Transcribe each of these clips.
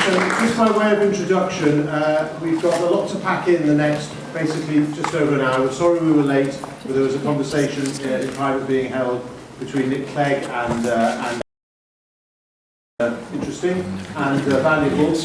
So just by way of introduction, we've got a lot to pack in the next, basically just over an hour. We're sorry we were late, but there was a conversation in private being held between Nick Clegg and interesting and valuable.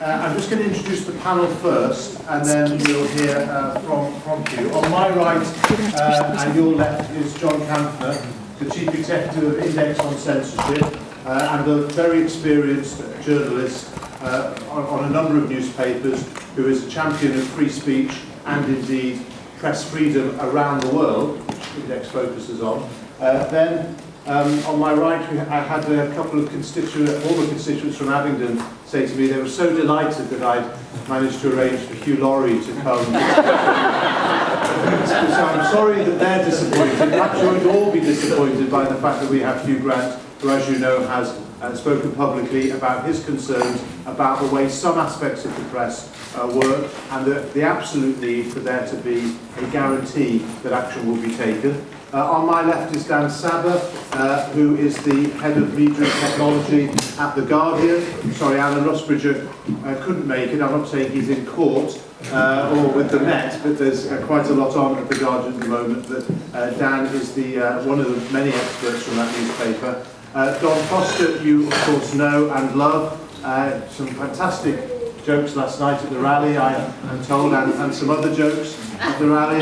I'm just going to introduce the panel first, and then we'll hear from Hugh. On my right and your left is John Kampfner, the Chief Executive of Index on Censorship, and a very experienced journalist on a number of newspapers, who is a champion of free speech and indeed press freedom around the world, which Index focuses on. Then on my right, I had a couple of former constituents from Abingdon say to me they were so delighted that I'd managed to arrange for Hugh Laurie to come. So I'm sorry that they're disappointed. Perhaps you won't all be disappointed by the fact that we have Hugh Grant, who, as you know, has spoken publicly about his concerns about the way some aspects of the press work, and the absolute need for there to be a guarantee that action will be taken. On my left is Dan Sabbagh, who is the head of media and technology at The Guardian. Sorry, Alan Rusbridger couldn't make it. I'm not saying he's in court or with the Met, but there's quite a lot on at The Guardian at the moment. That Dan is one of the many experts from that newspaper. Don Foster, you of course know and love. Some fantastic jokes last night at the rally, I'm told, and some other jokes at the rally.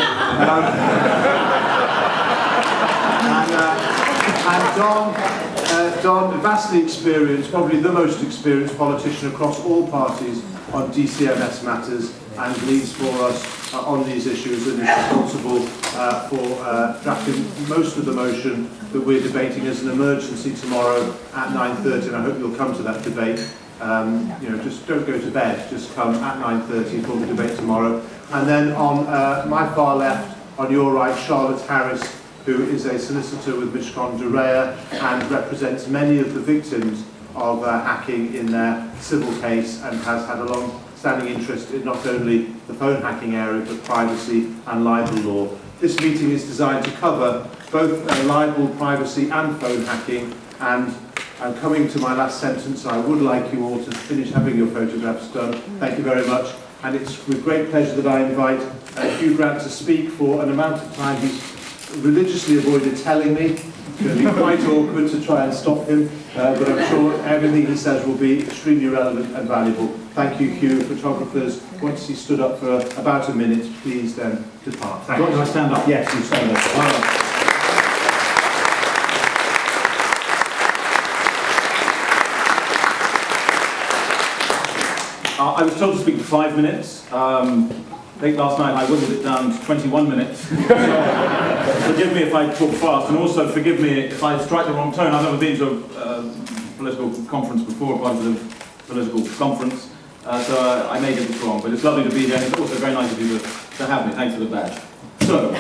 And Don, vastly experienced, probably the most experienced politician across all parties on DCMS matters, and leads for us on these issues, and is responsible for drafting most of the motion that we're debating as an emergency tomorrow at 9:30, and I hope you'll come to that debate. Just don't go to bed, just come at 9:30 for the debate tomorrow. And then on my far left, on your right, Charlotte Harris, who is a solicitor with Mishcon de Rea and represents many of the victims of hacking in their civil case, and has had a long-standing interest in not only the phone hacking area, but privacy and libel law. This meeting is designed to cover both libel, privacy and phone hacking, and I'm coming to my last sentence. I would like you all to finish having your photographs done. Thank you very much. And it's with great pleasure that I invite Hugh Grant to speak for an amount of time he's religiously avoided telling me. It's going to be quite awkward to try and stop him, but I'm sure everything he says will be extremely relevant and valuable. Thank you, Hugh. Photographers, once he stood up for about a minute, please then depart. Thank you. Do I stand up? Yes, you stand up. I was told to speak for 5 minutes. Late last night I whittled it down to 21 minutes. So forgive me if I talk fast, and also forgive me if I strike the wrong tone. I've never been to a political conference before, part of the political conference, so I may get this wrong, but it's lovely to be here, and it's also very nice of you to have me. Thanks for the badge. So,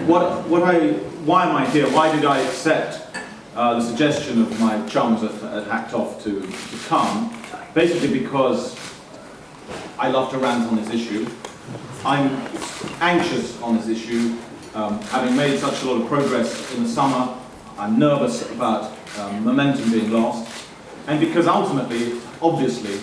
why am I here? Why did I accept the suggestion of my chums at Hacked Off to come? Basically because I love to rant on this issue. I'm anxious on this issue, having made such a lot of progress in the summer. I'm nervous about momentum being lost, and because ultimately, obviously,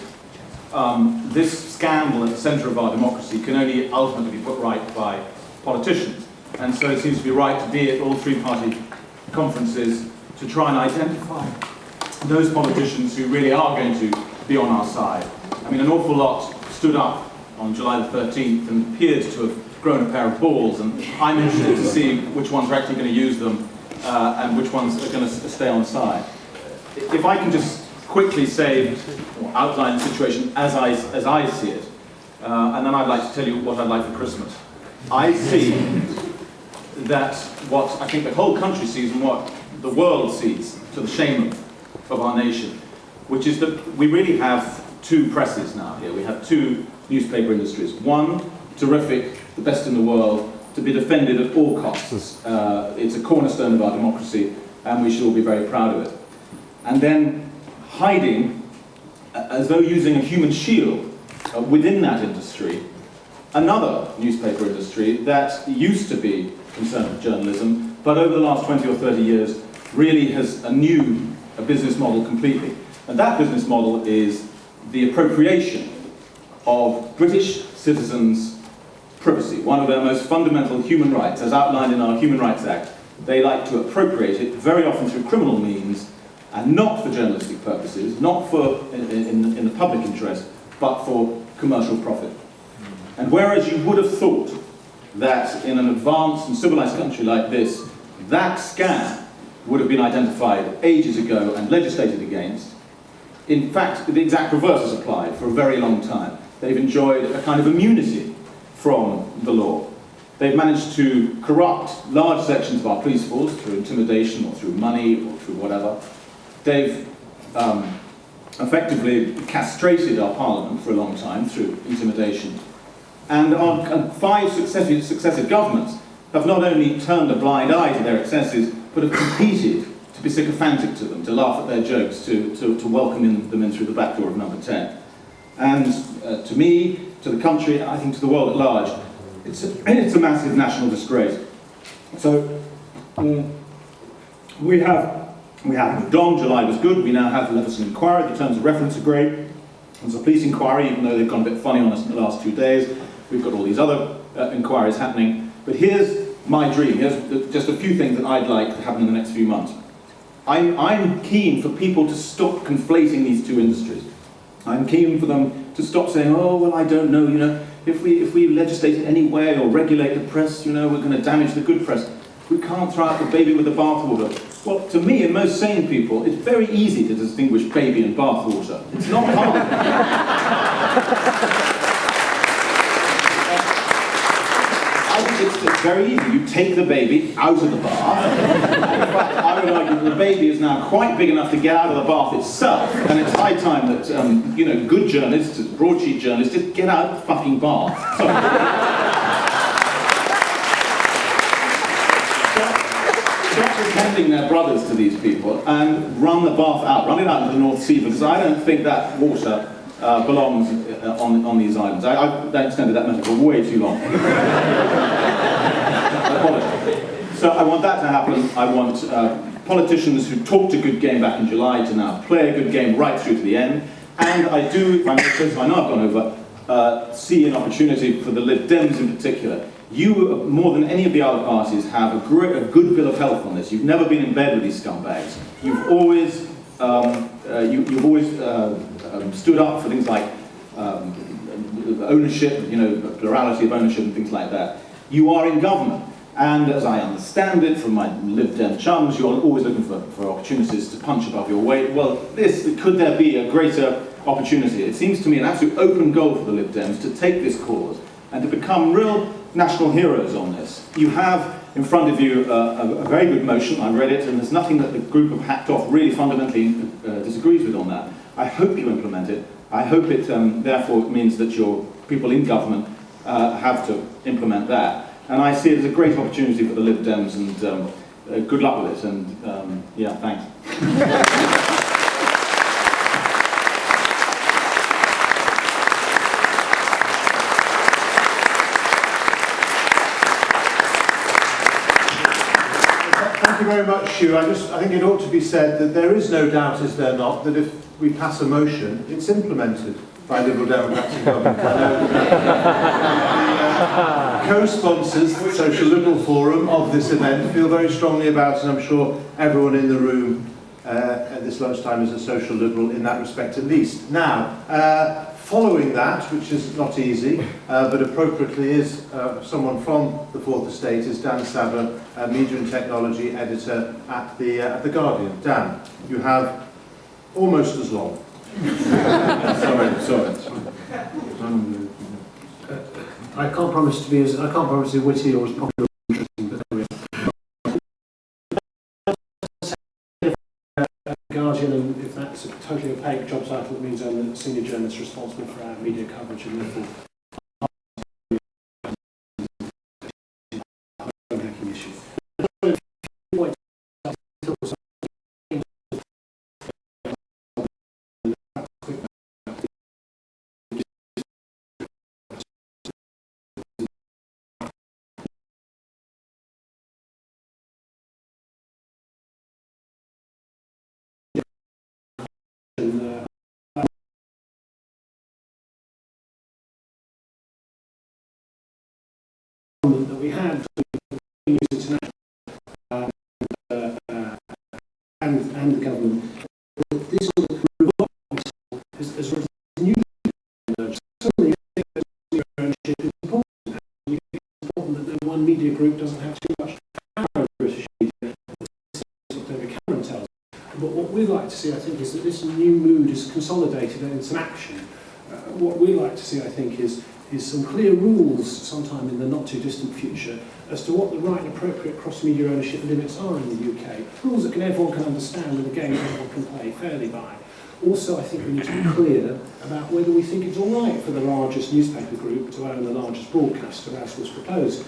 this scandal at the centre of our democracy can only ultimately be put right by politicians. And so it seems to be right to be at all three-party conferences to try and identify those politicians who really are going to be on our side. I mean, an awful lot stood up on July the 13th and appeared to have grown a pair of balls, and I'm interested to see which ones are actually going to use them and which ones are going to stay on side. If I can just quickly say, or outline the situation as I see it, and then I'd like to tell you what I'd like for Christmas. I see that what I think the whole country sees and what the world sees, to the shame of our nation, which is that we really have two presses now here. We have two newspaper industries. One, terrific, the best in the world, to be defended at all costs. It's a cornerstone of our democracy, and we should all be very proud of it. And then hiding, as though using a human shield within that industry, another newspaper industry that used to be concerned with journalism, but over the last 20 or 30 years really has a business model completely. And that business model is the appropriation of British citizens' privacy, one of their most fundamental human rights, as outlined in our Human Rights Act. They like to appropriate it, very often through criminal means, and not for journalistic purposes, not for in the public interest, but for commercial profit. And whereas you would have thought that in an advanced and civilized country like this, that scam would have been identified ages ago and legislated against, in fact, the exact reverse is applied for a very long time. They've enjoyed a kind of immunity from the law. They've managed to corrupt large sections of our police force through intimidation or through money or through whatever. They've effectively castrated our parliament for a long time through intimidation. And our 5 successive governments have not only turned a blind eye to their excesses, but have competed to be sycophantic to them, to laugh at their jokes, to welcome them in through the back door of number 10. And to me, to the country, I think to the world at large, it's a massive national disgrace. So we have Don, July was good, we now have the Leveson inquiry, the terms of reference are great. There's a police inquiry, even though they've gone a bit funny on us in the last 2 days. We've got all these other inquiries happening. But here's my dream, here's just a few things that I'd like to happen in the next few months. I'm keen for people to stop conflating these two industries. I'm keen for them to stop saying, oh, well, I don't know, if we legislate in any way or regulate the press, we're going to damage the good press. We can't throw out the baby with the bathwater. Well, to me and most sane people, it's very easy to distinguish baby and bathwater. It's not hard. I think it's very easy. You take the baby out of the bath. In fact, I would argue that the baby is now quite big enough to get out of the bath itself, and it's high time that good journalists, broadsheet journalists, just get out of the fucking bath. Stop pretending they're brothers to these people and run the bath out, run it out into the North Sea, because I don't think that water belongs on these islands. I've extended that metaphor way too long. So I want that to happen. I want politicians who talked a good game back in July to now play a good game right through to the end. And I do, if I may say so, I know I've gone over, see an opportunity for the Lib Dems in particular. You, more than any of the other parties, have a good bill of health on this. You've never been in bed with these scumbags. You've always stood up for things like ownership, plurality of ownership and things like that. You are in government. And as I understand it from my Lib Dem chums, you're always looking for opportunities to punch above your weight. Well, could there be a greater opportunity? It seems to me an absolute open goal for the Lib Dems to take this cause and to become real national heroes on this. You have in front of you a very good motion. I read it, and there's nothing that the group have hacked off really fundamentally disagrees with on that. I hope you implement it. I hope it therefore means that your people in government have to implement that. And I see it as a great opportunity for the Lib Dems, and good luck with it. And yeah, thanks. Thank you very much, Hugh. I think it ought to be said that there is no doubt, is there not, that if we pass a motion, it's implemented by Liberal Democrats in government. Co-sponsors, the Social Liberal Forum of this event, feel very strongly about it, and I'm sure everyone in the room at this lunchtime is a social liberal in that respect at least. Now, following that, which is not easy, but appropriately is someone from the Fourth Estate, is Dan Sabbagh, Media and Technology Editor at the Guardian. Dan, you have almost as long. Sorry. I can't promise to be witty or as popular or interesting, but there we are. Guardian, and if that's a totally opaque job title, it means I'm the senior journalist responsible for our media coverage and therefore home-hacking issue. that we had between News International and the government, that this sort of revolt as a new suddenly ownership is important. And it's important that the one media group doesn't have too much power over British media. That's what David Cameron tells us. But what we'd like to see, I think, is that this new mood is consolidated and in some action. What we'd like to see, I think, is some clear rules sometime in the not too distant future as to what the right and appropriate cross-media ownership limits are in the UK. Rules that everyone can understand and a game everyone can play fairly by. Also, I think we need to be clear about whether we think it's all right for the largest newspaper group to own the largest broadcaster, as was proposed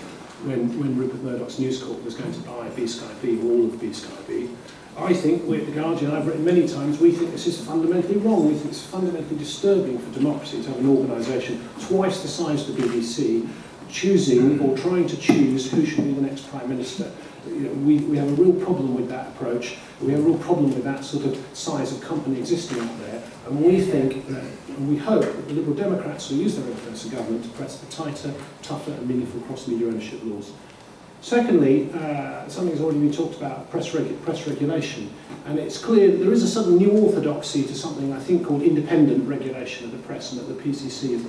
when Rupert Murdoch's News Corp was going to buy B-Sky B, or all of B-Sky B. I think, we at The Guardian, I've written many times, we think this is fundamentally wrong. We think it's fundamentally disturbing for democracy to have an organisation twice the size of the BBC choosing or trying to choose who should be the next Prime Minister. You know, we have a real problem with that approach. We have a real problem with that sort of size of company existing out there. And we think, and we hope, that the Liberal Democrats will use their influence in government to press the tighter, tougher and meaningful cross-media ownership laws. Secondly, something has already been talked about, press regulation. And it's clear that there is a sudden new orthodoxy to something I think called independent regulation of the press, and that the PCC has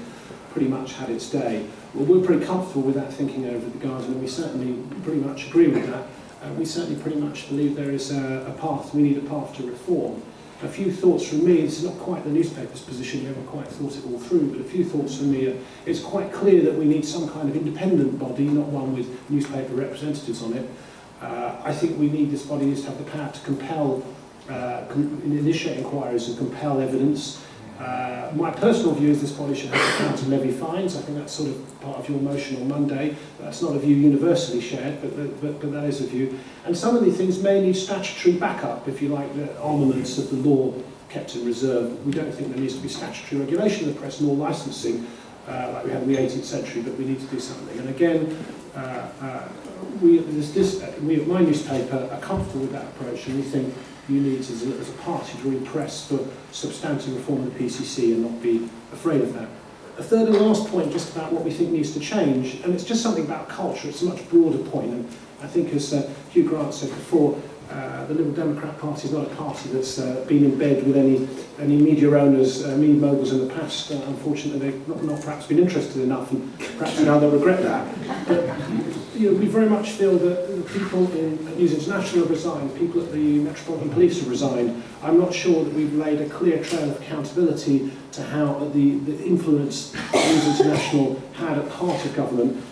pretty much had its day. Well, we're pretty comfortable with that thinking over at The Guardian, and we certainly pretty much agree with that. We certainly pretty much believe there is a path, we need a path to reform. A few thoughts from me, this is not quite the newspaper's position, we haven't quite thought it all through, but a few thoughts from me. It's quite clear that we need some kind of independent body, not one with newspaper representatives on it. I think we need, this body needs to have the power to compel, initiate inquiries and compel evidence. My personal view is this body should have the power to levy fines. I think that's sort of part of your motion on Monday. That's not a view universally shared, but that is a view. And some of these things may need statutory backup, if you like, the armaments of the law kept in reserve. We don't think there needs to be statutory regulation of the press nor licensing like we had in the 18th century, but we need to do something. And again, we at my newspaper are comfortable with that approach, and we think you need as a party to really press for substantive reform of the PCC and not be afraid of that. A third and last point just about what we think needs to change, and it's just something about culture, it's a much broader point, and I think as Hugh Grant said before, the Liberal Democrat Party is not a party that's been in bed with any media owners, media moguls in the past. Unfortunately, they've not perhaps been interested enough, and perhaps now they'll regret that. But you know, we very much feel that the people at News International have resigned, people at the Metropolitan Police have resigned. I'm not sure that we've laid a clear trail of accountability to how the influence News International had at heart of government,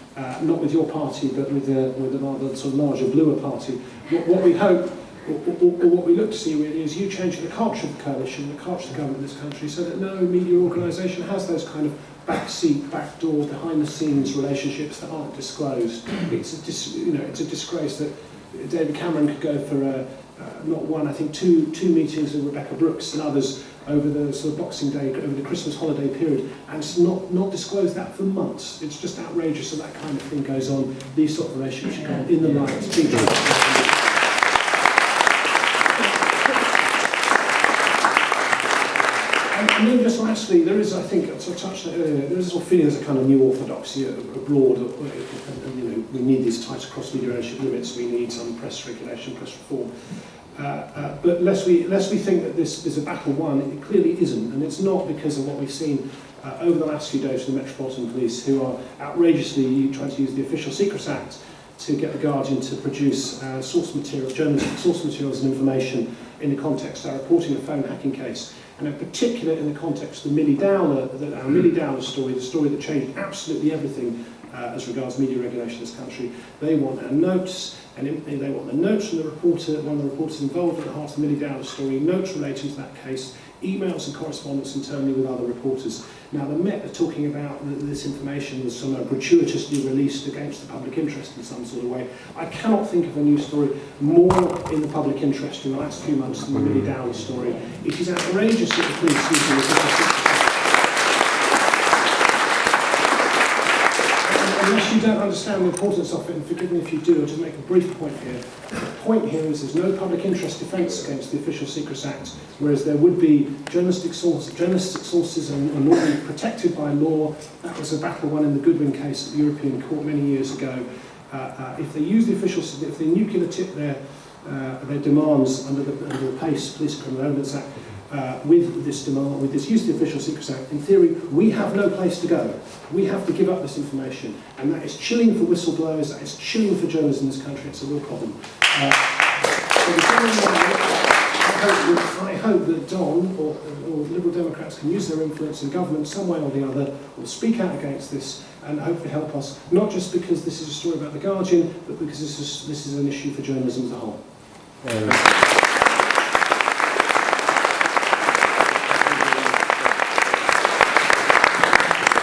not with your party, but with another sort of larger, bluer party. What we hope, or what we look to see really, is you changing the culture of the coalition, the culture of the government in this country, so that no media organisation has those kind of backseat, backdoor, behind-the-scenes relationships that aren't disclosed. It's a disgrace that David Cameron could go for not one, I think two meetings with Rebecca Brooks and others over the sort of Boxing Day, over the Christmas holiday period, and not disclose that for months. It's just outrageous that that kind of thing goes on. These sort of relationships go on in the light. And then just lastly, there is, I think, as I touched on earlier, there is a sort of feeling there's a kind of new orthodoxy abroad. We need these tighter cross-media ownership limits. We need some press regulation, press reform. But lest we think that this is a battle won, it clearly isn't, and it's not because of what we've seen over the last few days from the Metropolitan Police, who are outrageously trying to use the Official Secrets Act to get the Guardian to produce journalistic source materials and information in the context of reporting a phone hacking case, and in particular in the context of the Millie Dowler story, the story that changed absolutely everything as regards media regulation in this country. They want our notes, and they want the notes from the reporter, one of the reporters involved at the heart of the Millie Dowler story, notes relating to that case, emails and correspondence internally with other reporters. Now, the Met are talking about this information was somehow gratuitously released against the public interest in some sort of way. I cannot think of a news story more in the public interest in the last few months than the Millie Dowler story. It is outrageous that the police using the unless you don't understand the importance of it, and forgive me if you do, I'll just make a brief point here. The point here is there's no public interest defence against the Official Secrets Act, whereas there would be journalistic sources are normally protected by law. That was a battle won in the Goodwin case at the European Court many years ago. If they use if they nuclear tip their demands under the PACE, Police Criminal Evidence Act, with this use of the Official Secrets Act, in theory, we have no place to go. We have to give up this information, and that is chilling for whistleblowers, that is chilling for journalists in this country. It's a real problem. I hope that Don or Liberal Democrats can use their influence in government some way or the other, will speak out against this, and hopefully help us, not just because this is a story about The Guardian, but because this is an issue for journalism as a whole.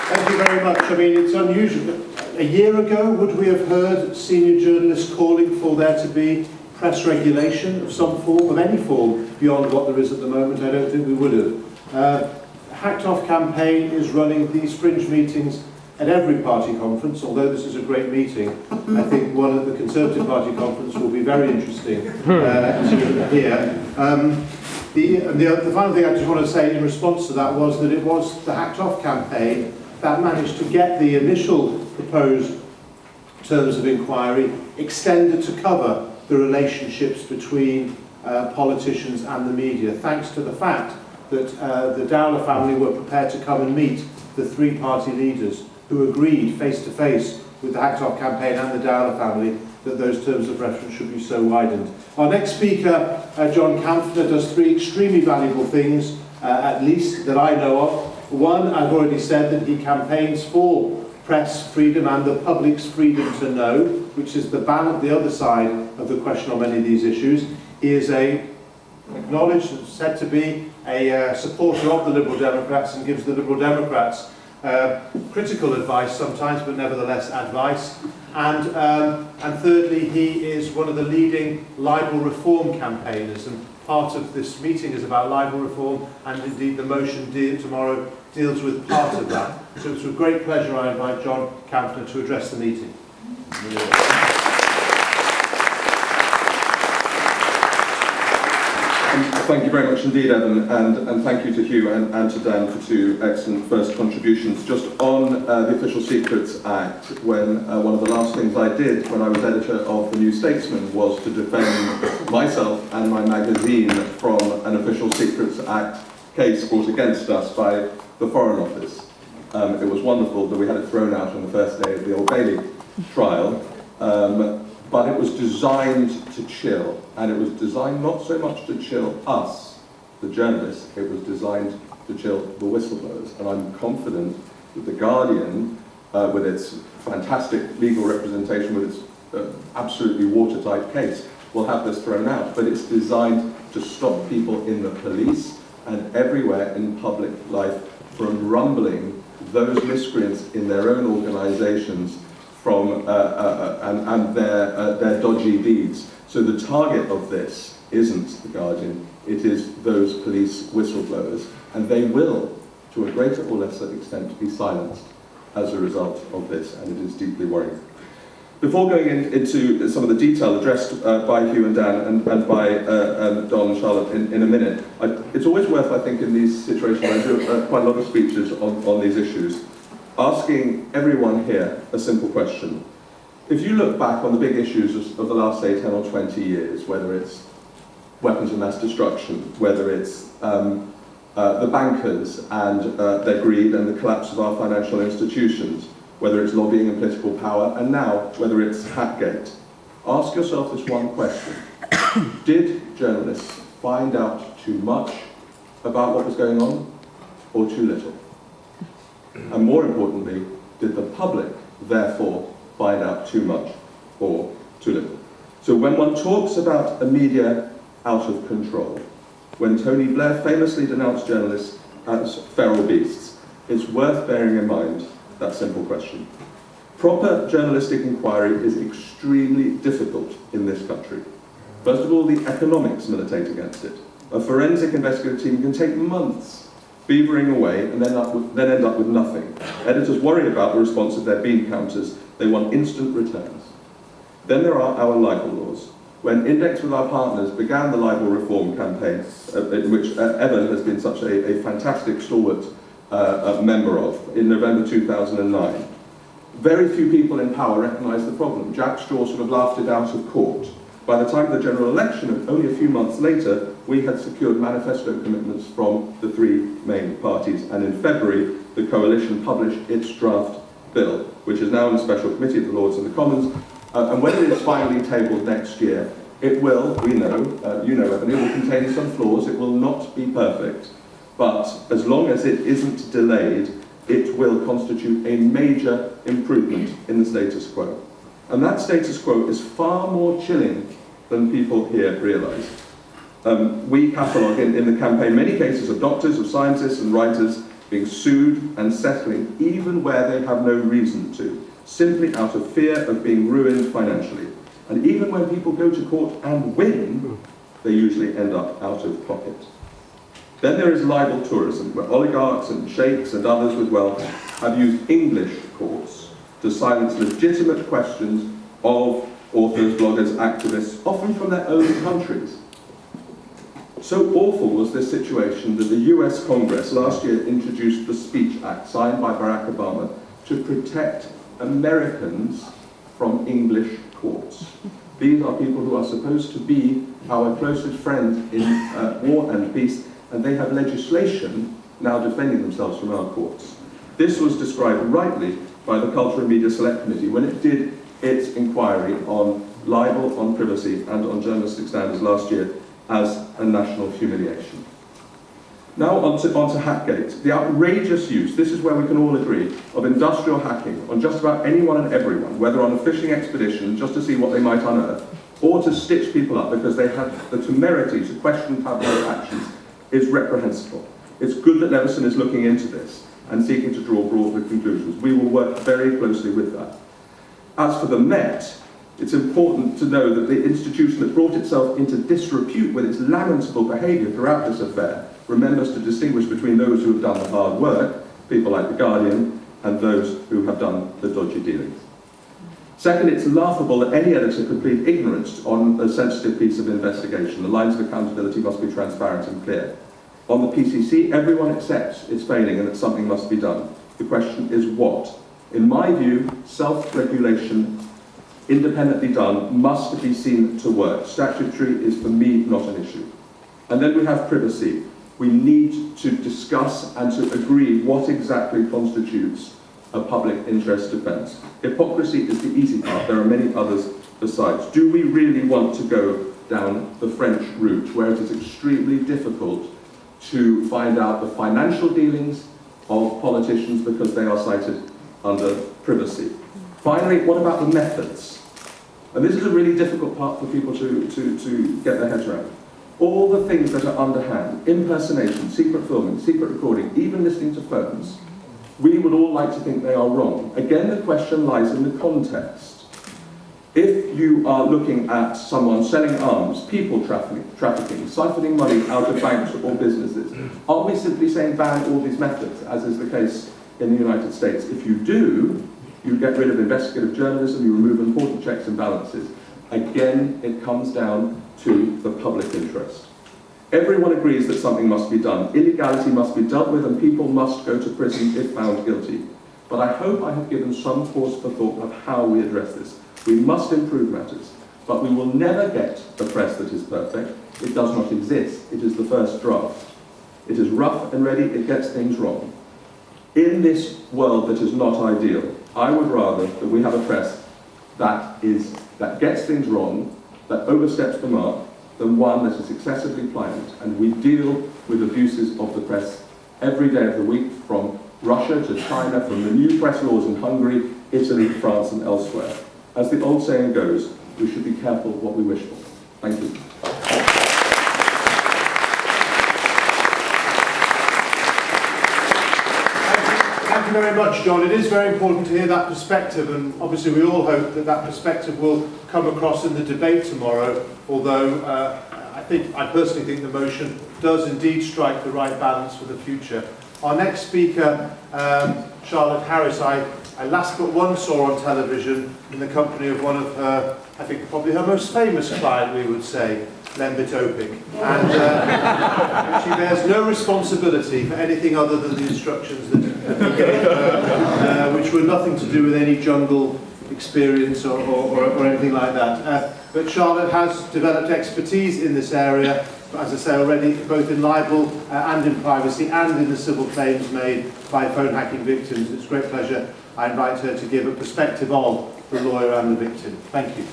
Thank you very much. I mean, it's unusual. A year ago, would we have heard senior journalists calling for there to be press regulation of some form, of any form, beyond what there is at the moment? I don't think we would have. Hacked Off campaign is running these fringe meetings at every party conference. Although this is a great meeting, I think one at the Conservative Party conference will be very interesting to hear. The final thing I just want to say in response to that was that it was the Hacked Off campaign that managed to get the initial proposed terms of inquiry extended to cover the relationships between politicians and the media, thanks to the fact that the Dowler family were prepared to come and meet the three party leaders who agreed face-to-face with the Hacked Off campaign and the Dowler family that those terms of reference should be so widened. Our next speaker, John Kampfner, does three extremely valuable things, at least that I know of. One, I've already said that he campaigns for press freedom and the public's freedom to know, which is the other side of the question on many of these issues. He is acknowledged and said to be a supporter of the Liberal Democrats and gives the Liberal Democrats critical advice sometimes, but nevertheless advice. And thirdly, he is one of the leading libel reform campaigners, and part of this meeting is about libel reform, and indeed the motion tomorrow deals with part of that. So it's with great pleasure I invite John Kampfner to address the meeting. Thank you very much indeed, Evan, and thank you to Hugh and to Dan for two excellent first contributions. Just on the Official Secrets Act, when one of the last things I did when I was editor of The New Statesman was to defend myself and my magazine from an Official Secrets Act case brought against us by the Foreign Office. It was wonderful that we had it thrown out on the first day of the Old Bailey trial. But it was designed to chill, and it was designed not so much to chill us, the journalists, it was designed to chill the whistleblowers. And I'm confident that The Guardian, with its fantastic legal representation, with its absolutely watertight case, will have this thrown out. But it's designed to stop people in the police and everywhere in public life from rumbling those miscreants in their own organisations from and their dodgy deeds. So the target of this isn't The Guardian, it is those police whistleblowers, and they will, to a greater or lesser extent, be silenced as a result of this, and it is deeply worrying. Before going into some of the detail addressed by Hugh and Dan and by Don and Charlotte in a minute, it's always worth, I think, in these situations, I do quite a lot of speeches on these issues, asking everyone here a simple question. If you look back on the big issues of the last, say, 10 or 20 years, whether it's weapons of mass destruction, whether it's the bankers and their greed and the collapse of our financial institutions, whether it's lobbying and political power, and now whether it's Hackgate, ask yourself this one question. Did journalists find out too much about what was going on, or too little? And more importantly, did the public, therefore, find out too much or too little? So when one talks about a media out of control, when Tony Blair famously denounced journalists as feral beasts, it's worth bearing in mind that simple question. Proper journalistic inquiry is extremely difficult in this country. First of all, the economics militate against it. A forensic investigative team can take months beavering away and then end up with nothing. Editors worry about the response of their bean counters They want instant returns. Then there are our libel laws. When Index with our partners began the libel reform campaign, in which Evan has been such a fantastic stalwart member of, in November 2009, very few people in power recognised the problem. Jack Straw sort of laughed it out of court. By the time of the general election, only a few months later, we had secured manifesto commitments from the three main parties, and in February, the coalition published its draft bill, which is now in a special committee of the Lords and the Commons, and when it is finally tabled next year, it will, we know, you know, Evan, it will contain some flaws, it will not be perfect, but as long as it isn't delayed, it will constitute a major improvement in the status quo. And that status quo is far more chilling than people here realise. We catalogue in the campaign many cases of doctors, of scientists and writers being sued and settling even where they have no reason to, simply out of fear of being ruined financially. And even when people go to court and win, they usually end up out of pocket. Then there is libel tourism, where oligarchs and sheikhs and others with wealth have used English courts to silence legitimate questions of authors, bloggers, activists, often from their own countries. So awful was this situation that the US Congress last year introduced the Speech Act, signed by Barack Obama, to protect Americans from English courts. These are people who are supposed to be our closest friends in war and peace, and they have legislation now defending themselves from our courts. This was described rightly by the Culture and Media Select Committee when it did its inquiry on libel, on privacy, and on journalistic standards last year as a national humiliation. Now onto Hackgate. The outrageous use, this is where we can all agree, of industrial hacking on just about anyone and everyone, whether on a fishing expedition just to see what they might unearth, or to stitch people up because they had the temerity to question public actions, is reprehensible. It's good that Leveson is looking into this and seeking to draw broader conclusions. We will work very closely with that. As for the Met, it's important to know that the institution that brought itself into disrepute with its lamentable behaviour throughout this affair remembers to distinguish between those who have done the hard work, people like The Guardian, and those who have done the dodgy dealings. Second, it's laughable that any editor could plead ignorance on a sensitive piece of investigation. The lines of accountability must be transparent and clear. On the PCC, everyone accepts it's failing and that something must be done. The question is what? In my view, self-regulation, independently done, must be seen to work. Statutory is, for me, not an issue. And then we have privacy. We need to discuss and to agree what exactly constitutes a public interest defence. Hypocrisy is the easy part. There are many others besides. Do we really want to go down the French route, where it is extremely difficult to find out the financial dealings of politicians because they are cited under privacy? Finally, what about the methods? And this is a really difficult part for people to get their heads around. All the things that are underhand, impersonation, secret filming, secret recording, even listening to phones, we would all like to think they are wrong. Again, the question lies in the context. If you are looking at someone selling arms, people trafficking, siphoning money out of banks or businesses, are we simply saying ban all these methods, as is the case in the United States? If you do, you get rid of investigative journalism, you remove important checks and balances. Again, it comes down to the public interest. Everyone agrees that something must be done. Illegality must be dealt with and people must go to prison if found guilty. But I hope I have given some pause for thought of how we address this. We must improve matters, but we will never get a press that is perfect. It does not exist. It is the first draft. It is rough and ready, it gets things wrong. In this world that is not ideal, I would rather that we have a press that gets things wrong, that oversteps the mark, than one that is excessively pliant. And we deal with abuses of the press every day of the week, from Russia to China, from the new press laws in Hungary, Italy, France and elsewhere. As the old saying goes, we should be careful what we wish for. Thank you. Thank you very much, John. It is very important to hear that perspective, and obviously we all hope that that perspective will come across in the debate tomorrow, although I personally think the motion does indeed strike the right balance for the future. Our next speaker, Charlotte Harris, I I last but once saw on television in the company of one of her, I think probably her most famous client, we would say, Libel the Future. And she bears no responsibility for anything other than the instructions that he gave her, which were nothing to do with any jungle experience or anything like that. But Charlotte has developed expertise in this area, as I say already, both in libel and in privacy and in the civil claims made by phone hacking victims. It's a great pleasure. I invite her to give a perspective of the lawyer and the victim. Thank you.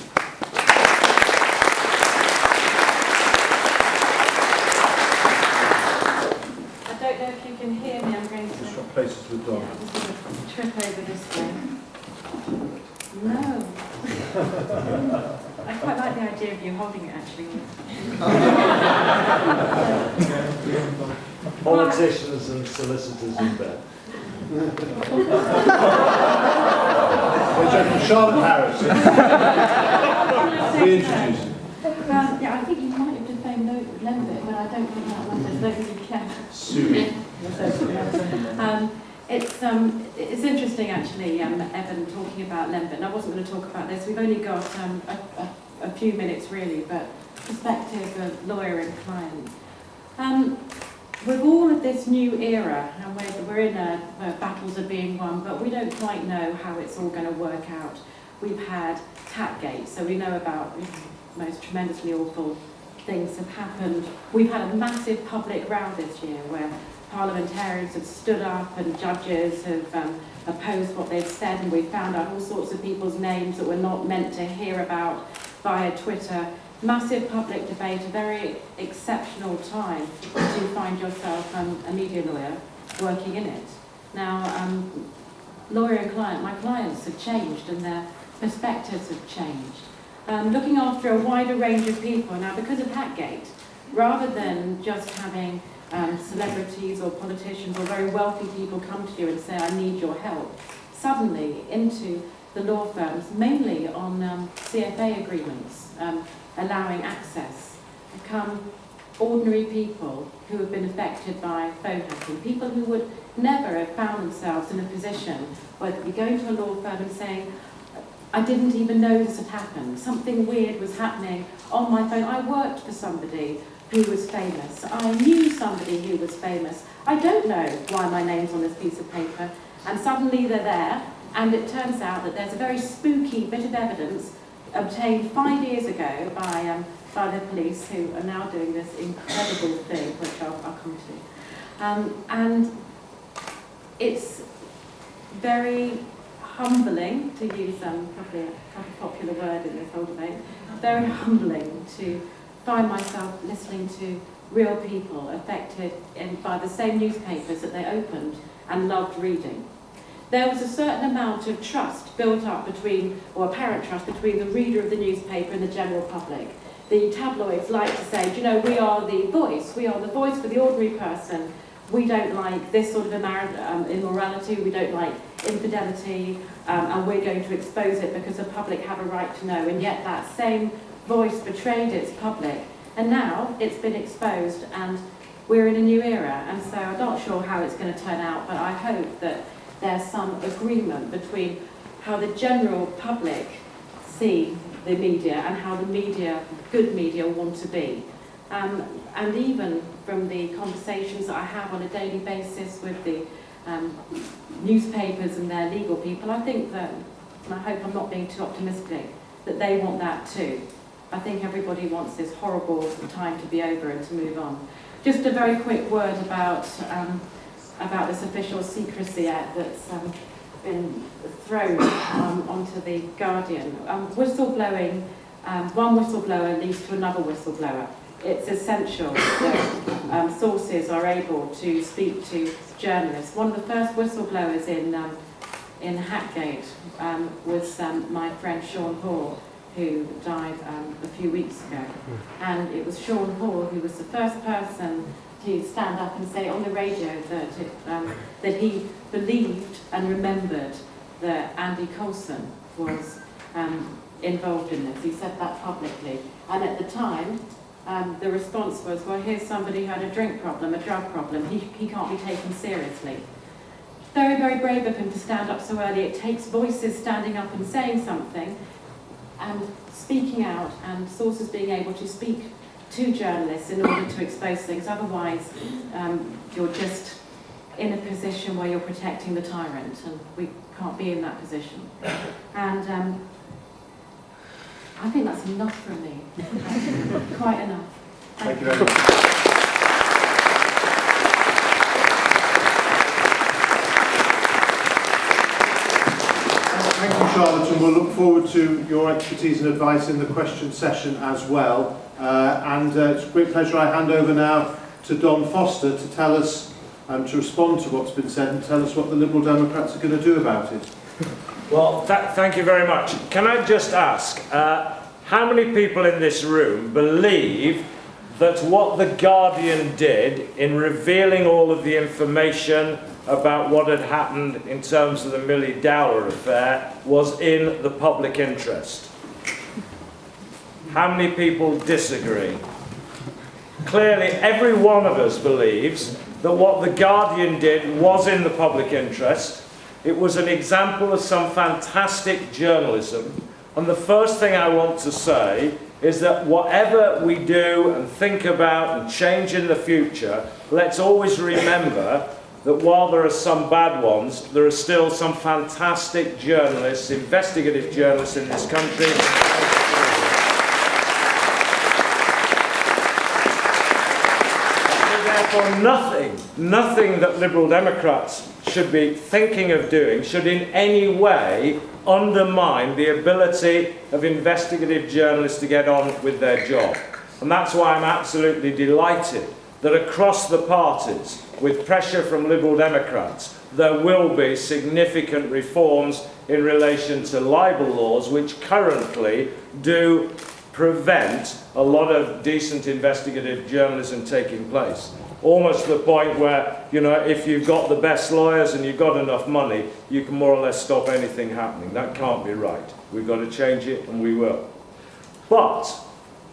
I don't know if you can hear me. I'm going to Just swap places with Don. yeah, I'm just going to trip over this way. No. I quite like the idea of you holding it, actually. Politicians and solicitors in bed. Charlotte Harris. Reintroduce. Yeah, I think you might have defamed Lembit, but I don't think that matters. I don't think you can. Sue. It's interesting actually, Evan talking about Lembit, and I wasn't going to talk about this. We've only got a few minutes really, but perspective of lawyer and client. With all of this new era, and we're in battles are being won, but we don't quite know how it's all going to work out. We've had Tapgate, so we know about most tremendously awful things have happened. We've had a massive public row this year where parliamentarians have stood up and judges have opposed what they've said, and we've found out all sorts of people's names that we're not meant to hear about via Twitter. Massive public debate, a very exceptional time to find yourself a media lawyer working in it. Now, lawyer and client, my clients have changed and their perspectives have changed. Looking after a wider range of people. Now, because of Hackgate, rather than just having celebrities or politicians or very wealthy people come to you and say, I need your help, suddenly into the law firms, mainly on CFA agreements, allowing access, come ordinary people who have been affected by phone hacking, people who would never have found themselves in a position where they'd be going to a law firm and saying, I didn't even know this had happened, something weird was happening on my phone, I worked for somebody who was famous, I knew somebody who was famous, I don't know why my name's on this piece of paper, and suddenly they're there, and it turns out that there's a very spooky bit of evidence obtained 5 years ago by the police, who are now doing this incredible thing, which I'll come to. And it's very humbling, to use probably a popular word in this whole debate, very humbling to find myself listening to real people affected by the same newspapers that they opened and loved reading. There was a certain amount of trust built up between, or apparent trust, between the reader of the newspaper and the general public. The tabloids like to say, you know, we are the voice for the ordinary person. We don't like this sort of immorality, we don't like infidelity, and we're going to expose it because the public have a right to know. And yet that same voice betrayed its public, and now it's been exposed, and we're in a new era. And so I'm not sure how it's going to turn out, but I hope that there's some agreement between how the general public see the media and how the media, good media, want to be. And even from the conversations that I have on a daily basis with the newspapers and their legal people, I think that, and I hope I'm not being too optimistic, that they want that too. I think everybody wants this horrible time to be over and to move on. Just a very quick word about this official secrecy act that's been thrown onto the Guardian. Whistleblowing, one whistleblower leads to another whistleblower. It's essential that sources are able to speak to journalists. One of the first whistleblowers in Hackgate was my friend Sean Hall, who died a few weeks ago. And it was Sean Hall who was the first person to stand up and say on the radio that he believed and remembered that Andy Coulson was involved in this. He said that publicly. And at the time, the response was, well, here's somebody who had a drink problem, a drug problem. He can't be taken seriously. very, very brave of him to stand up so early. It takes voices standing up and saying something and speaking out, and sources being able to speak to journalists in order to expose things. Otherwise, you're just in a position where you're protecting the tyrant, and we can't be in that position. And I think that's enough from me. Quite enough. Thank you very much. Thank you, Charlotte, and we'll look forward to your expertise and advice in the question session as well. It's a great pleasure. I hand over now to Don Foster to tell us, to respond to what's been said and tell us what the Liberal Democrats are going to do about it. Well, thank you very much. Can I just ask, how many people in this room believe that what The Guardian did in revealing all of the information about what had happened in terms of the Millie Dowler affair was in the public interest? How many people disagree? Clearly, every one of us believes that what The Guardian did was in the public interest. It was an example of some fantastic journalism. And the first thing I want to say is that whatever we do and think about and change in the future, let's always remember that while there are some bad ones, there are still some fantastic journalists, investigative journalists in this country. Therefore, nothing that Liberal Democrats should be thinking of doing should in any way undermine the ability of investigative journalists to get on with their job. And that's why I'm absolutely delighted that across the parties, with pressure from Liberal Democrats, there will be significant reforms in relation to libel laws, which currently do prevent a lot of decent investigative journalism taking place. Almost to the point where, you know, if you've got the best lawyers and you've got enough money, you can more or less stop anything happening. That can't be right. We've got to change it, and we will. But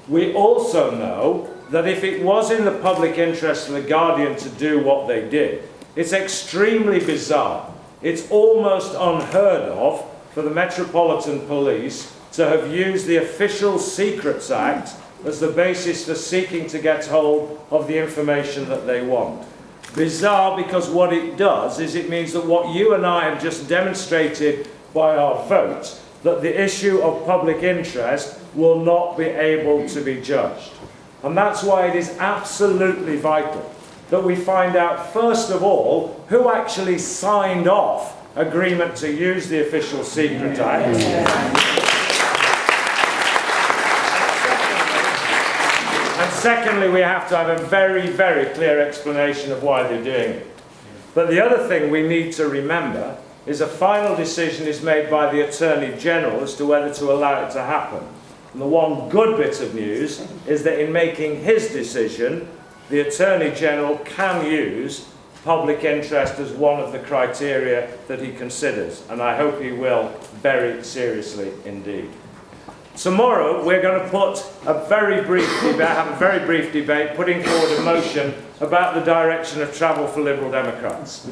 we also know that if it was in the public interest of The Guardian to do what they did, it's extremely bizarre. It's almost unheard of for the Metropolitan Police to have used the Official Secrets Act as the basis for seeking to get hold of the information that they want. Bizarre because what it does is it means that what you and I have just demonstrated by our vote, that the issue of public interest will not be able to be judged. And that's why it is absolutely vital that we find out, first of all, who actually signed off agreement to use the Official Secret Act. And secondly, we have to have a very, very clear explanation of why they're doing it. But the other thing we need to remember is a final decision is made by the Attorney General as to whether to allow it to happen. And the one good bit of news is that in making his decision, the Attorney General can use public interest as one of the criteria that he considers. And I hope he will very seriously indeed. Tomorrow we're going to put a very brief debate, putting forward a motion about the direction of travel for Liberal Democrats.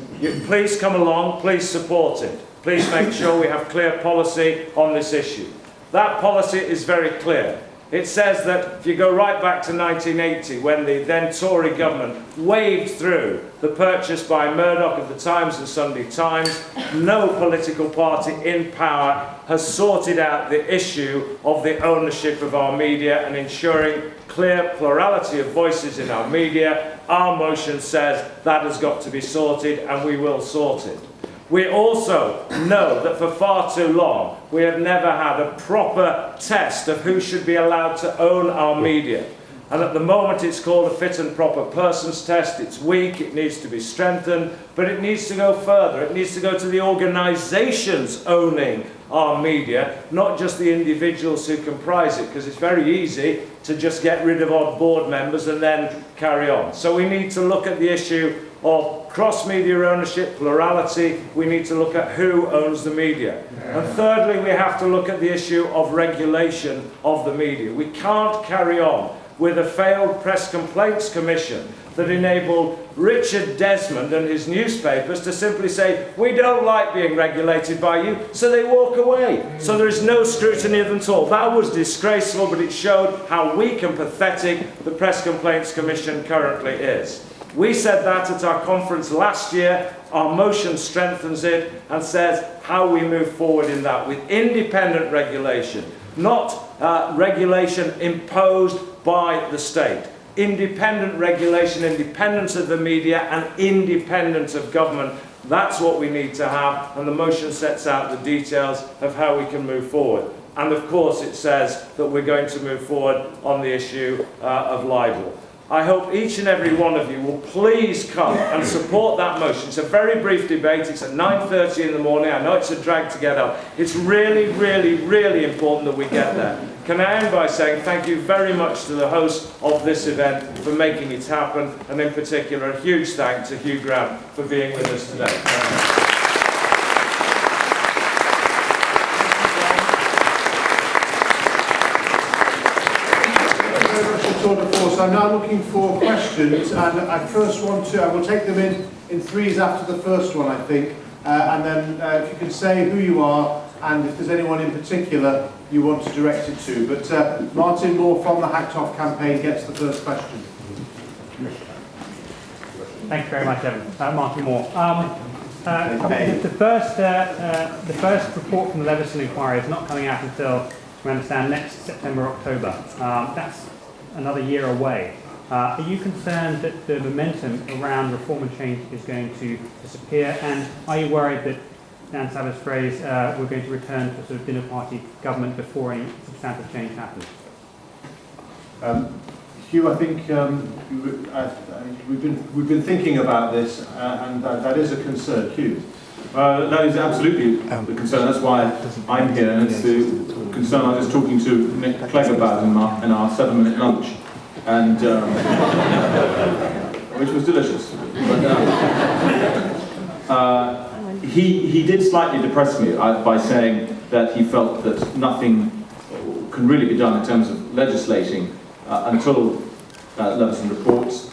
Please come along, please support it. Please make sure we have clear policy on this issue. That policy is very clear. It says that if you go right back to 1980, when the then Tory government waved through the purchase by Murdoch of the Times and Sunday Times, no political party in power has sorted out the issue of the ownership of our media and ensuring clear plurality of voices in our media. Our motion says that has got to be sorted, and we will sort it. We also know that for far too long we have never had a proper test of who should be allowed to own our media. And at the moment it's called a fit and proper persons test. It's weak, it needs to be strengthened, but it needs to go further. It needs to go to the organisations owning our media, not just the individuals who comprise it, because it's very easy to just get rid of odd board members and then carry on. So we need to look at the issue of cross-media ownership, plurality. We need to look at who owns the media. And thirdly, we have to look at the issue of regulation of the media. We can't carry on with a failed Press Complaints Commission that enabled Richard Desmond and his newspapers to simply say, we don't like being regulated by you, so they walk away. So there is no scrutiny of them at all. That was disgraceful, but it showed how weak and pathetic the Press Complaints Commission currently is. We said that at our conference last year. Our motion strengthens it and says how we move forward in that with independent regulation, not regulation imposed by the state. Independent regulation, independence of the media and independence of government. That's what we need to have, and the motion sets out the details of how we can move forward. And of course it says that we're going to move forward on the issue of libel. I hope each and every one of you will please come and support that motion. It's a very brief debate. It's at 9:30 in the morning. I know it's a drag to get up. It's really, really, really important that we get there. Can I end by saying thank you very much to the host of this event for making it happen, and in particular a huge thank to Hugh Grant for being with us today. I'm now looking for questions, and I will take them in threes after the first one, I think, and then if you can say who you are and if there's anyone in particular you want to direct it to. But Martin Moore from the Hacked Off campaign gets the first question. Thank you very much, Evan. Martin Moore. The first report from the Leveson inquiry is not coming out until, we understand, next September, October. That's another year away. Are you concerned that the momentum around reform and change is going to disappear? And are you worried that, Dan Sabbagh's phrase, we're going to return to sort of dinner party government before any substantive change happens? Hugh, I think we've been thinking about this, and that is a concern. Hugh. That is absolutely the concern. That's why I'm here, and it's the concern I was talking to Nick Clegg about in our 7-minute lunch, and which was delicious. But, he did slightly depress me by saying that he felt that nothing can really be done in terms of legislating until Leveson reports.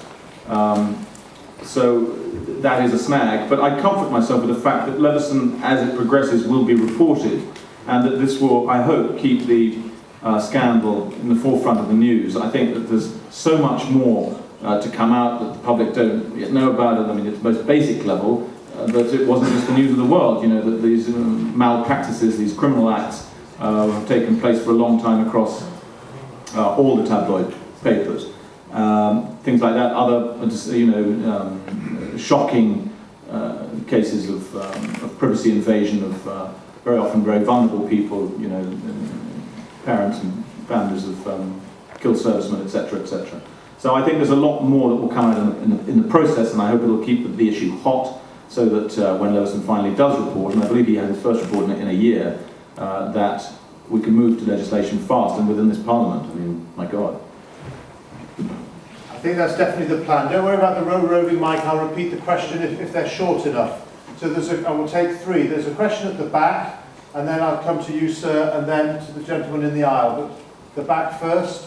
So that is a snag, but I comfort myself with the fact that Leveson, as it progresses, will be reported, and that this will, I hope, keep the scandal in the forefront of the news. I think that there's so much more to come out that the public don't yet know about it. I mean, at the most basic level, that it wasn't just the news of the world, you know, that these malpractices, these criminal acts have taken place for a long time across all the tabloid papers. Things like that, other, shocking cases of privacy invasion of very often very vulnerable people, you know, parents and families of killed servicemen, etc., etc. So I think there's a lot more that will come out in the process, and I hope it'll keep the issue hot, so that when Leveson finally does report, and I believe he had his first report in a year, that we can move to legislation fast and within this Parliament. I mean, my God. I think that's definitely the plan. Don't worry about the roving mic. I'll repeat the question if they're short enough. So I will take three. There's a question at the back, and then I'll come to you, sir, and then to the gentleman in the aisle. But the back first.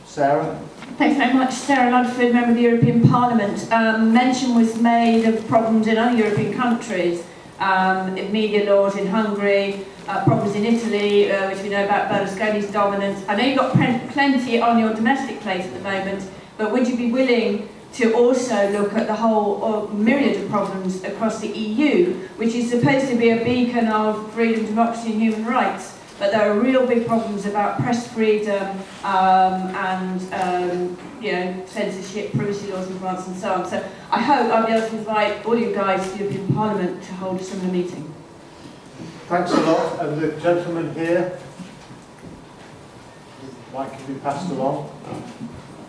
Sarah. Thanks very much. Sarah Ludford, member of the European Parliament. Mention was made of problems in other European countries, media laws in Hungary, problems in Italy, which we know about Berlusconi's dominance. I know you've got plenty on your domestic plate at the moment, but would you be willing to also look at the whole myriad of problems across the EU, which is supposed to be a beacon of freedom, democracy and human rights? But there are real big problems about press freedom and censorship, privacy laws in France and so on. So I hope I'll be able to invite all you guys to the European Parliament to hold a similar meeting. Thanks a lot. And the gentleman here, mic can be passed along.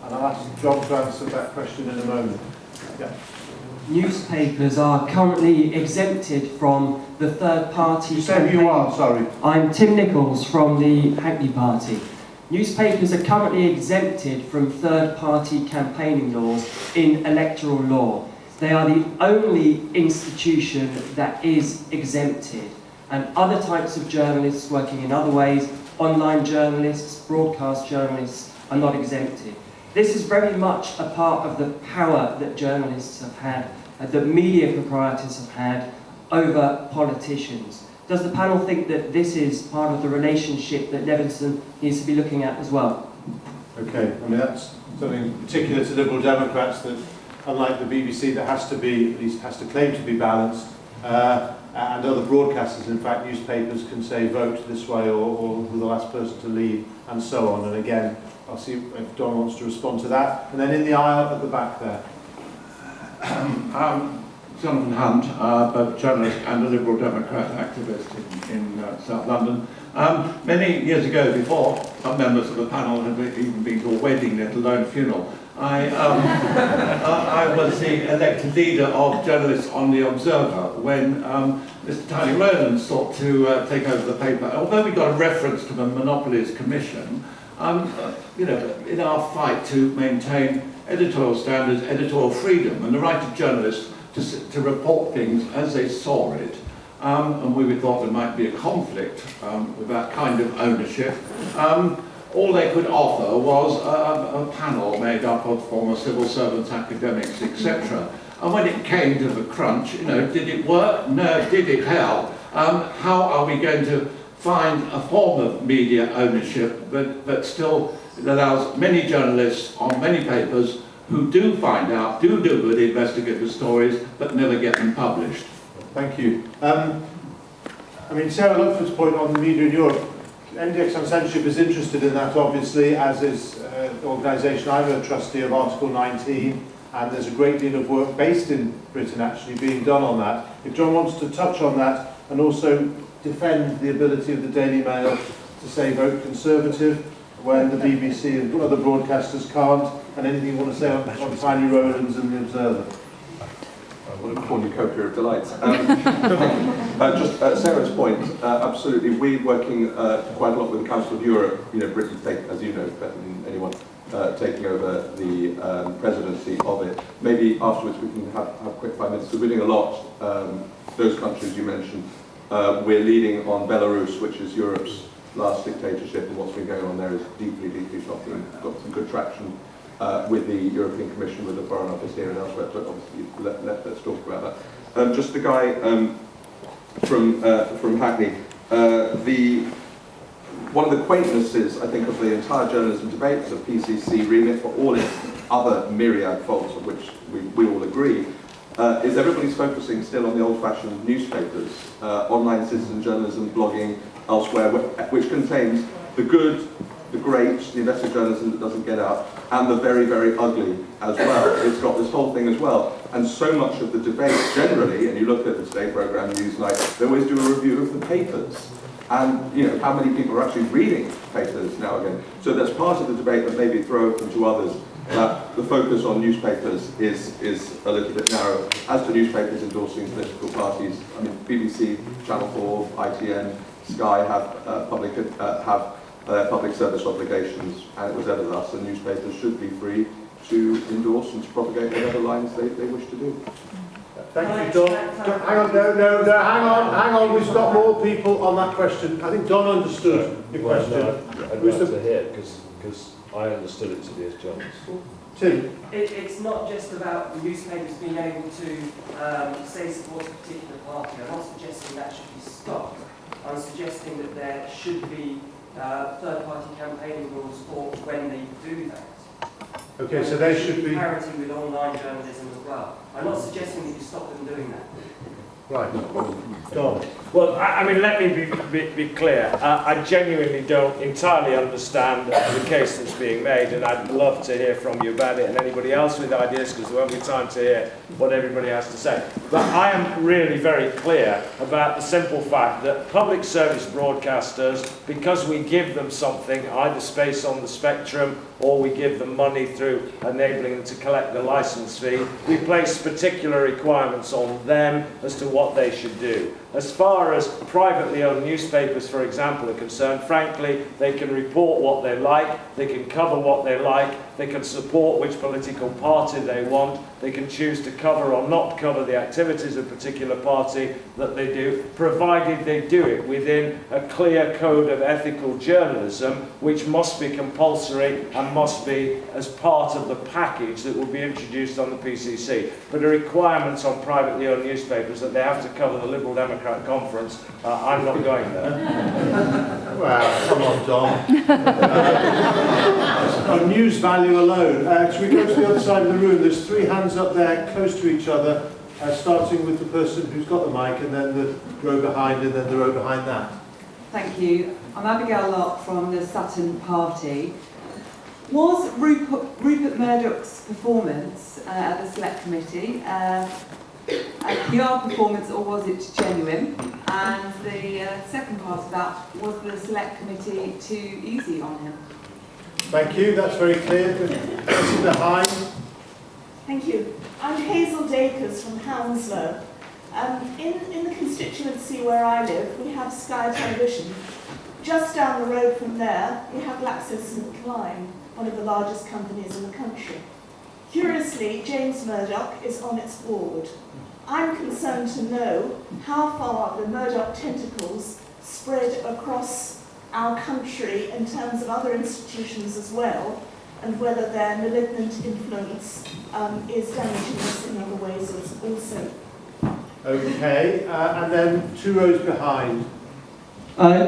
And I'll ask John to answer that question in a moment. Yeah. Newspapers are currently exempted from the third party. You say who you are, sorry. I'm Tim Nichols from the Hackney Party. Newspapers are currently exempted from third party campaigning laws in electoral law. They are the only institution that is exempted. And other types of journalists working in other ways, online journalists, broadcast journalists, are not exempted. This is very much a part of the power that journalists have had, that media proprietors have had over politicians. Does the panel think that this is part of the relationship that Leveson needs to be looking at as well? Okay, I mean that's something particular to Liberal Democrats, that unlike the BBC that has to be, at least has to claim to be balanced, and other broadcasters, in fact, newspapers can say vote this way or we're the last person to leave and so on. And again, I'll see if Don wants to respond to that. And then in the aisle at the back there. Jonathan Hunt, both journalist and a Liberal Democrat activist in South London. Many years ago, before some members of the panel had even been to a wedding, let alone a funeral, I was the elected leader of journalists on The Observer when Mr. Tiny Rowland sought to take over the paper. Although we got a reference to the Monopolies Commission, you know, in our fight to maintain editorial standards, editorial freedom, and the right of journalists to report things as they saw it, and we thought there might be a conflict with that kind of ownership. All they could offer was a panel made up of former civil servants, academics, etc. And when it came to the crunch, you know, did it work? No. Did it help? How are we going to find a form of media ownership that still allows many journalists on many papers who do find out, do good investigative stories, but never get them published? Thank you. I mean, Sarah Ludford's point on the media in Europe, NDX on censorship is interested in that, obviously, as is the organisation. I'm a trustee of Article 19, and there's a great deal of work based in Britain actually being done on that. If John wants to touch on that and also defend the ability of the Daily Mail to say vote Conservative when the BBC and other broadcasters can't, and anything you want to say on Tiny Rowlands and The Observer? What a cornucopia of delights. Just Sarah's point, absolutely. We're working quite a lot with the Council of Europe. You know, Britain's taking, as you know, better than anyone, taking over the presidency of it. Maybe afterwards we can have a quick 5 minutes. We're reading a lot. Those countries you mentioned. We're leading on Belarus, which is Europe's last dictatorship, and what's been going on there is deeply, deeply shocking. Got some good traction with the European Commission, with the Foreign Office here and elsewhere, but obviously let's talk about that. Just the guy from Hackney, one of the quaintnesses, I think, of the entire journalism debate is a PCC remit, for all its other myriad faults, of which we all agree, is everybody's focusing still on the old-fashioned newspapers, online citizen journalism, blogging, elsewhere, which contains the good, the great, the investigative journalism that doesn't get out, and the very, very ugly as well. It's got this whole thing as well. And so much of the debate generally, and you look at the Today programme, Newsnight, they always do a review of the papers. And, you know, how many people are actually reading papers now again. So that's part of the debate that maybe throw open to others, that the focus on newspapers is a little bit narrow. As to newspapers endorsing political parties, I mean, BBC, Channel 4, ITN, Sky have public service obligations, and it was ever thus, and newspapers should be free to endorse and to propagate whatever lines they wish to do. Thank you, Don. Hang on, hang on, we've got more people on that question. I think Don understood the question. I'd like to hear it, because I understood it to be as John's. Tim? It's not just about the newspapers being able to say support a particular party. I'm not suggesting that should be stopped. I'm suggesting that there should be third-party campaigning rules for when they do that. Okay, so they should be... Parity with online journalism as well. I'm not suggesting that you stop them doing that. Right. Don. Well, I mean, let me be clear. I genuinely don't entirely understand the case that's being made, and I'd love to hear from you about it and anybody else with ideas, because there won't be time to hear what everybody has to say. But I am really very clear about the simple fact that public service broadcasters, because we give them something, either space on the spectrum or we give them money through enabling them to collect the license fee, we place particular requirements on them as to what they should do. As far as privately owned newspapers, for example, are concerned, frankly, they can report what they like, they can cover what they like, they can support which political party they want, they can choose to cover or not cover the activities of a particular party that they do, provided they do it within a clear code of ethical journalism, which must be compulsory and must be as part of the package that will be introduced on the PCC. But the requirements on privately owned newspapers that they have to cover the Liberal Democrat Conference, I'm not going there. Well, come on, Dom. On news value alone, should we go to the other side of the room? There's 3 hands up there, close to each other, starting with the person who's got the mic, and then the row behind, and then the row behind that. Thank you. I'm Abigail Locke from the Sutton Party. Was Rupert Murdoch's performance at the Select Committee a PR performance, or was it genuine? And the second part of that, was the Select Committee too easy on him? Thank you, that's very clear. Person behind. Thank you. I'm Hazel Dakers from Hounslow. In the constituency where I live, we have Sky Television. Just down the road from there, we have GlaxoSmithKline, one of the largest companies in the country. Curiously, James Murdoch is on its board. I'm concerned to know how far the Murdoch tentacles spread across our country in terms of other institutions as well, and whether their malignant influence is damaging us in other ways also. Okay, and then 2 rows behind.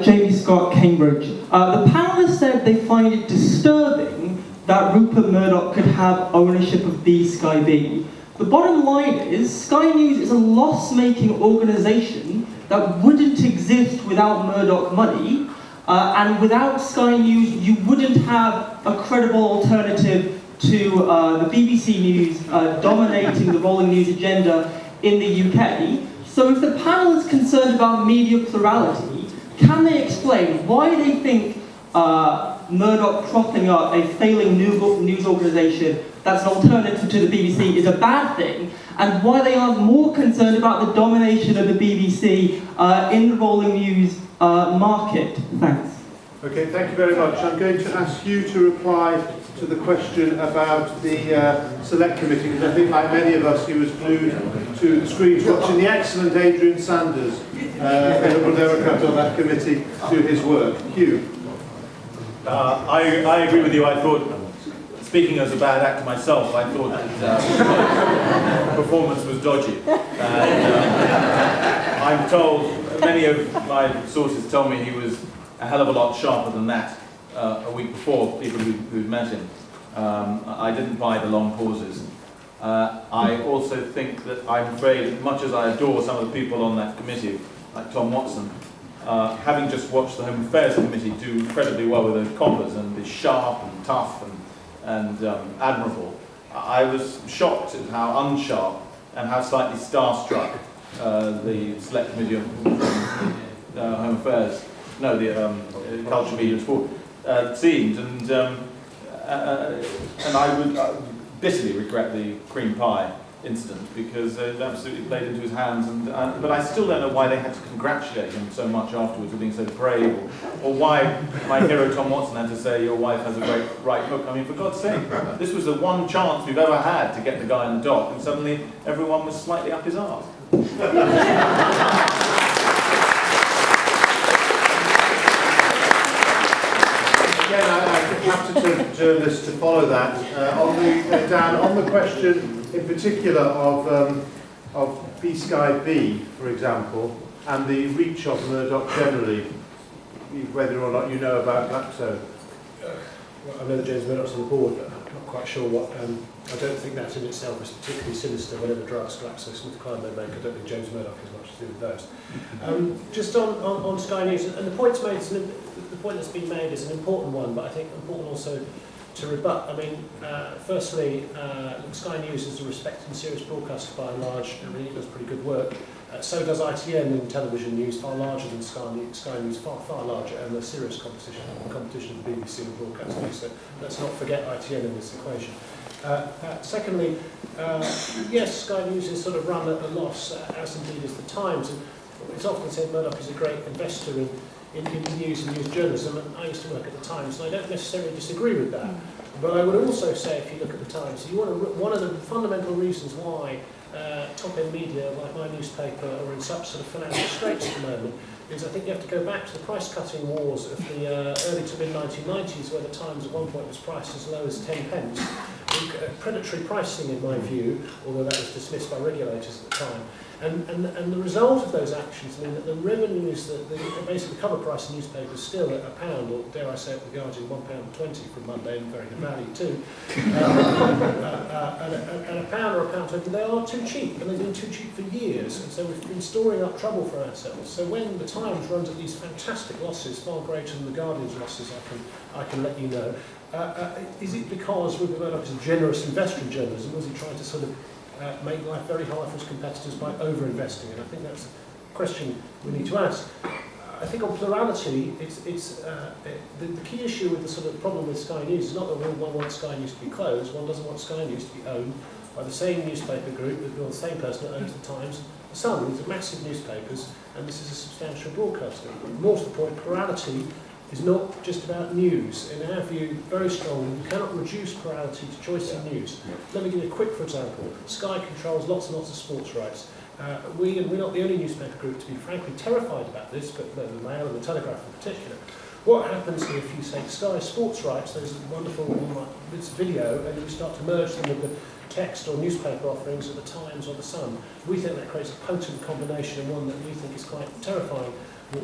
Jamie Scott, Cambridge. The panelists said they find it disturbing that Rupert Murdoch could have ownership of the Sky B. The bottom line is, Sky News is a loss-making organisation that wouldn't exist without Murdoch money, and without Sky News, you wouldn't have a credible alternative to the BBC News dominating the rolling news agenda in the UK. So if the panel is concerned about media plurality, can they explain why they think Murdoch propping up a failing news organisation that's an alternative to the BBC is a bad thing, and why they are more concerned about the domination of the BBC in the rolling news market? Thanks. Okay, thank you very much. I'm going to ask you to reply to the question about the Select Committee, because I think, like many of us, he was glued to the screens watching the excellent Adrian Sanders, Liberal Democrat on that committee, do his work. Hugh. I agree with you. I thought, speaking as a bad actor myself, I thought that the performance was dodgy. And, I'm told, many of my sources tell me he was a hell of a lot sharper than that a week before, people who'd met him. I didn't buy the long pauses. I also think that I'm afraid, much as I adore some of the people on that committee, like Tom Watson, having just watched the Home Affairs Committee do incredibly well with those coppers and be sharp and tough and admirable, I was shocked at how unsharp and how slightly starstruck the Select Committee on Home Affairs, no, the Culture, Media and Sport, seemed, and I would bitterly regret the cream pie incident, because it absolutely played into his hands, and but I still don't know why they had to congratulate him so much afterwards for being so brave, or why my hero Tom Watson had to say your wife has a great right hook. I mean, for God's sake, this was the one chance we've ever had to get the guy in the dock, and suddenly everyone was slightly up his arse. Again, I have to turn to journalists to follow that. Dan, on the question in particular of B-Sky B, for example, and the reach of Murdoch generally, whether or not you know about Glaxo. I know that James Murdoch's on the board, but I'm not quite sure what. I don't think that in itself is particularly sinister. Whatever drugs GlaxoSmithKline may make, I don't think James Murdoch has much to do with those. Just on Sky News, and the point's made. The point that's been made is an important one, but I think important also to rebut. I mean, firstly, Sky News is a respected and serious broadcaster by and large. I mean, it does pretty good work. So does ITN in television news, far larger than Sky News, far larger, and a serious competition with the BBC and broadcast news. So let's not forget ITN in this equation. Secondly, yes, Sky News is sort of run at a loss, as indeed is the Times. And it's often said Murdoch is a great investor in news and news journalism, and I used to work at the Times, and I don't necessarily disagree with that. But I would also say, if you look at the Times, one of the fundamental reasons why top-end media like my newspaper are in such sort of financial straits at the moment is I think you have to go back to the price-cutting wars of the early to mid-1990s, where the Times at one point was priced as low as 10 pence. Predatory pricing, in my view, although that was dismissed by regulators at the time. And the result of those actions mean that the revenues, basically the cover price of newspapers still at £1, or dare I say it, The Guardian, £1.20 from Monday, and very good value too. And £1 or £1.20, they are too cheap, and they've been too cheap for years, and so we've been storing up trouble for ourselves. So when the Times runs at these fantastic losses, far greater than the Guardian's losses, I can let you know, is it because Rupert Murdoch is a generous investor in journalism, or is he trying to sort of make life very hard for his competitors by over-investing? And I think that's a question we need to ask. I think on plurality, the key issue with the sort of problem with Sky News is not that one wants Sky News to be closed, one doesn't want Sky News to be owned by the same newspaper group, or the same person that owns the Times, the Sun. These are massive newspapers, and this is a substantial broadcaster. More to the point, plurality is not just about news. In our view, very strongly, you cannot reduce plurality to choice in news. Let me give you a quick, for example. Sky controls lots and lots of sports rights. We're not the only newspaper group to be frankly terrified about this, but the Mail and the Telegraph in particular. What happens if you say Sky sports rights, those wonderful bits of video, and you start to merge them with the text or newspaper offerings of the Times or the Sun? We think that creates a potent combination, and one that we think is quite terrifying,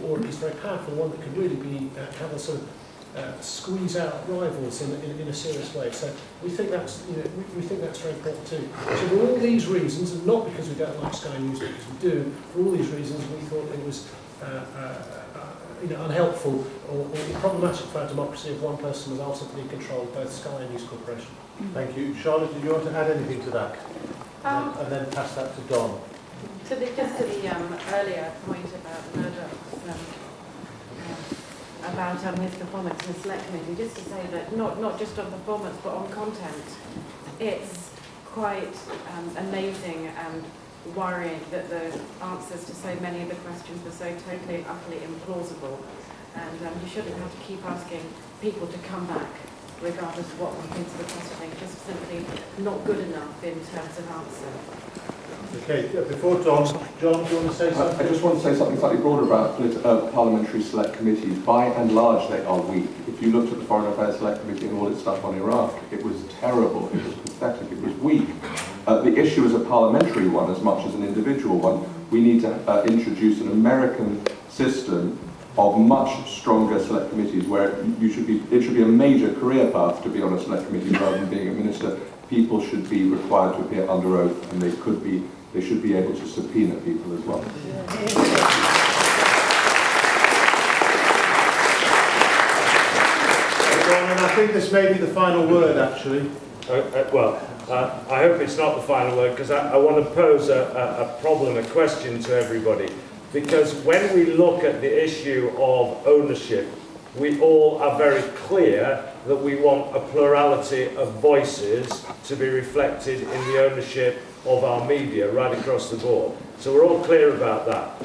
or at least very powerful, one that could really be have a sort of squeeze out rivals in a serious way. So we think that's we think that's very important too. So for all these reasons, and not because we don't like Sky News, because we do, for all these reasons, we thought it was unhelpful or problematic for our democracy if one person was ultimately controlled both Sky and News Corporation. Thank you. Charlotte, did you want to add anything to that? And then pass that to Don. Just to the earlier point about Murdoch's about his performance in the Select Committee, just to say that not just on performance but on content, it's quite amazing and worrying that the answers to so many of the questions were so totally and utterly implausible, and you shouldn't have to keep asking people to come back regardless of what one thinks of the questioning. Just simply not good enough in terms of answer. Okay, before John, do you want to say something? I just want to say something slightly broader about parliamentary select committees. By and large, they are weak. If you looked at the Foreign Affairs Select Committee and all its stuff on Iraq, it was terrible, it was pathetic, it was weak. The issue is a parliamentary one as much as an individual one. We need to introduce an American system of much stronger select committees where it should be a major career path to be on a select committee rather than being a minister. People should be required to appear under oath, and they should be able to subpoena people as well. And I think this may be the final word, actually. I hope it's not the final word, because I want to pose a problem, a question to everybody. Because when we look at the issue of ownership, we all are very clear that we want a plurality of voices to be reflected in the ownership of our media right across the board. So we're all clear about that.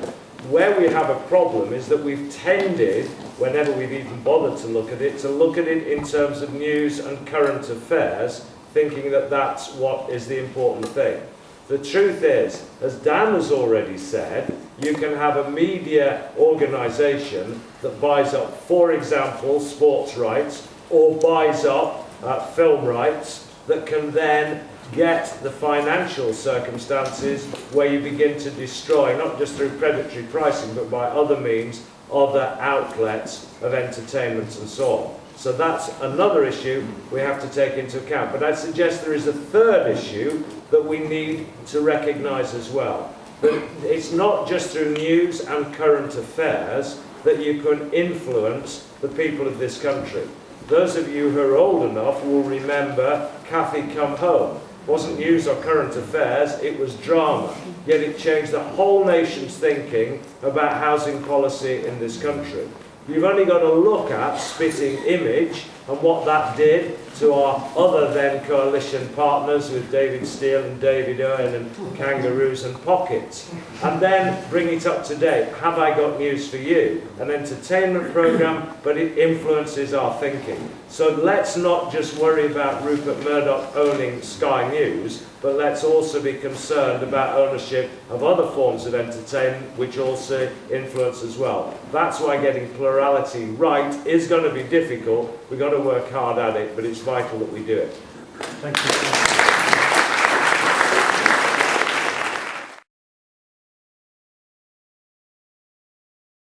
Where we have a problem is that we've tended, whenever we've even bothered to look at it in terms of news and current affairs, thinking that that's what is the important thing. The truth is, as Dan has already said, you can have a media organisation that buys up, for example, sports rights, or buys up film rights, that can then get the financial circumstances where you begin to destroy, not just through predatory pricing, but by other means, other outlets of entertainment and so on. So that's another issue we have to take into account. But I'd suggest there is a third issue that we need to recognise as well. That it's not just through news and current affairs that you can influence the people of this country. Those of you who are old enough will remember Cathy Come Home. It wasn't news or current affairs, it was drama. Yet it changed the whole nation's thinking about housing policy in this country. You've only got to look at Spitting Image and what that did to our other then coalition partners with David Steele and David Owen and Kangaroos and Pockets, and then bring it up to date. Have I got news for you? An entertainment programme, but it influences our thinking. So let's not just worry about Rupert Murdoch owning Sky News, but let's also be concerned about ownership of other forms of entertainment which also influence as well. That's why getting plurality right is going to be difficult. We've got to work hard at it, but it's vital that we do it. Thank you.